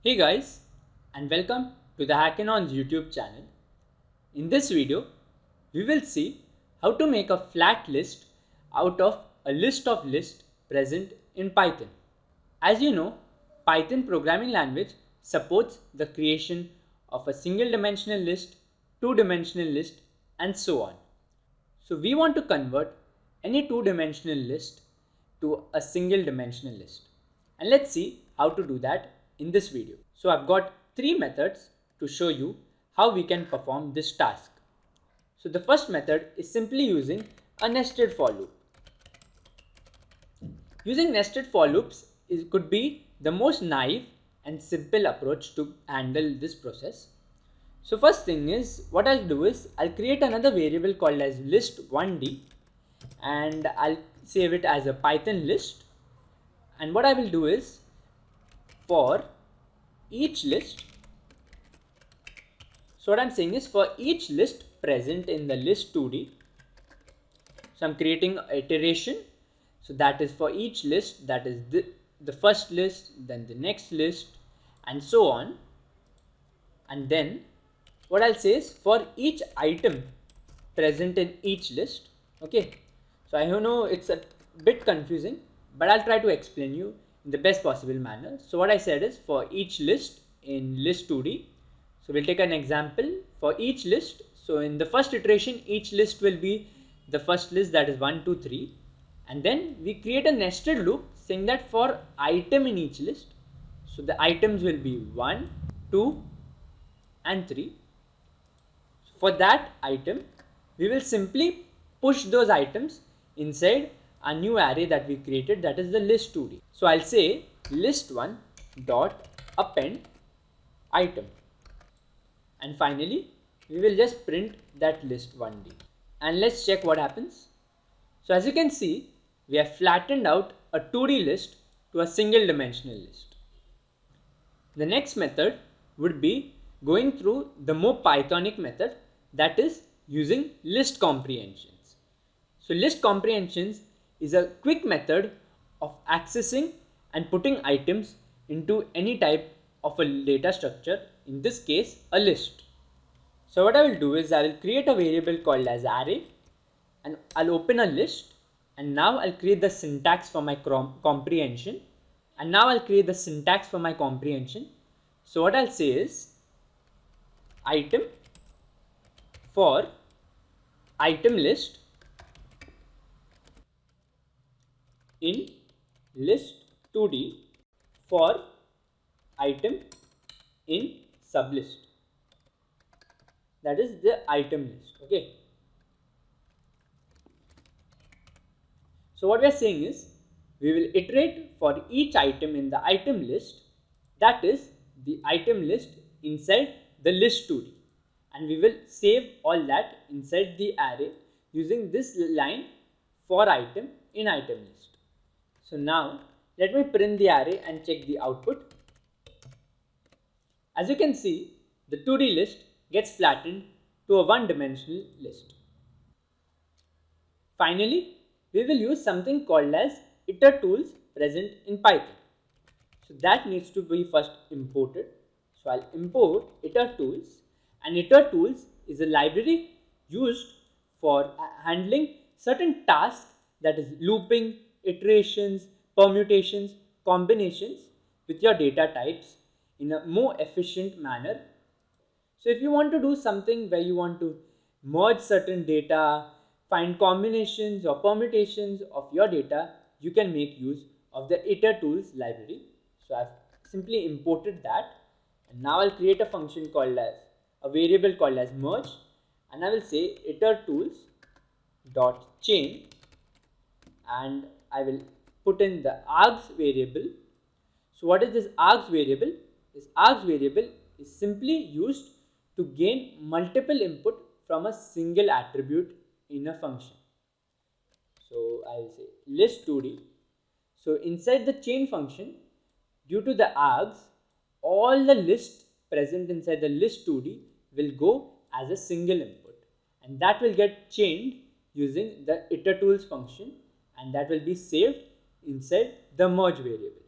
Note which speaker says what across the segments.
Speaker 1: Hey guys, and welcome to the Hackinon's YouTube channel. In this video, we will see how to make a flat list out of a list of lists present in Python. As you know, Python programming language supports the creation of a single dimensional list, two dimensional list, and so on. So we want to convert any two-dimensional list to a single dimensional list. And let's see how to do that in this video. So I've got three methods to show you how we can perform this task. So the first method is simply using a nested for loop. Using nested for loops could be the most naive and simple approach to handle this process. So first thing is, what I'll do is I'll create another variable called as list1d and I'll save it as a Python list. And what I will do is, for each list, so what I'm saying is for each list present in the list2d, so I'm creating an iteration. So that is for each list, that is the first list, then the next list, and so on. And then what I'll say is for each item present in each list. Okay, so I know it's a bit confusing, but I'll try to explain you in the best possible manner. So what I said is for each list in list2d, so we'll take an example for each list. So in the first iteration, each list will be the first list, that is 1, 2, 3, and then we create a nested loop saying that for item in each list, so the items will be 1, 2, and 3. For that item, we will simply push those items inside a new array that we created, that is the list2d. So I'll say list1 dot append item, and finally we will just print that list1d, and let's check what happens. So as you can see, we have flattened out a 2D list to a single dimensional list. The next method would be going through the more Pythonic method, that is using list comprehensions. So list comprehensions is a quick method of accessing and putting items into any type of a data structure, in this case a list. So what I will do is I will create a variable called as array, and I'll open a list, and now I'll create the syntax for my comprehension. So what I'll say is item for item list in list2d for item in sublist, that is the item list. Okay, so what we are saying is we will iterate for each item in the item list, that is the item list inside the list2d, and we will save all that inside the array using this line for item in item list. So now let me print the array and check the output. As you can see, the 2D list gets flattened to a one-dimensional list. Finally, we will use something called as iter tools present in Python. So that needs to be first imported. So I'll import iter tools, and iter tools is a library used for handling certain tasks, that is looping, iterations, permutations, combinations with your data types in a more efficient manner. So if you want to do something where you want to merge certain data, find combinations or permutations of your data, you can make use of the iter tools library. So I've simply imported that, and now I'll create a function called as a variable called as merge, and I will say iter tools dot chain, and I will put in the args variable. So what is this args variable? This args variable is simply used to gain multiple input from a single attribute in a function. So I will say list2d. So inside the chain function, due to the args, all the lists present inside the list2d will go as a single input, and that will get chained using the iter tools function, and that will be saved inside the merge variable.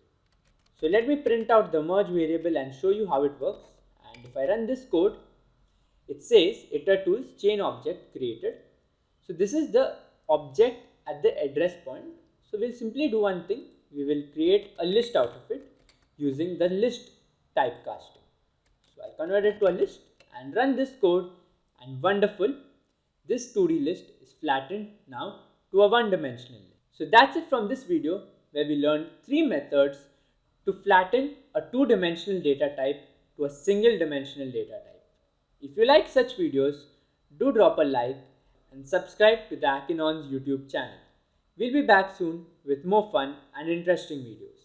Speaker 1: So let me print out the merge variable and show you how it works. And if I run this code, it says iter_tools chain object created. So this is the object at the address point. So we'll simply do one thing. We will create a list out of it using the list typecasting. So I'll convert it to a list and run this code, and wonderful, this 2D list is flattened now to a one-dimensional list. So that's it from this video, where we learned 3 methods to flatten a two-dimensional data type to a single-dimensional data type. If you like such videos, do drop a like and subscribe to the Akinon's YouTube channel. We'll be back soon with more fun and interesting videos.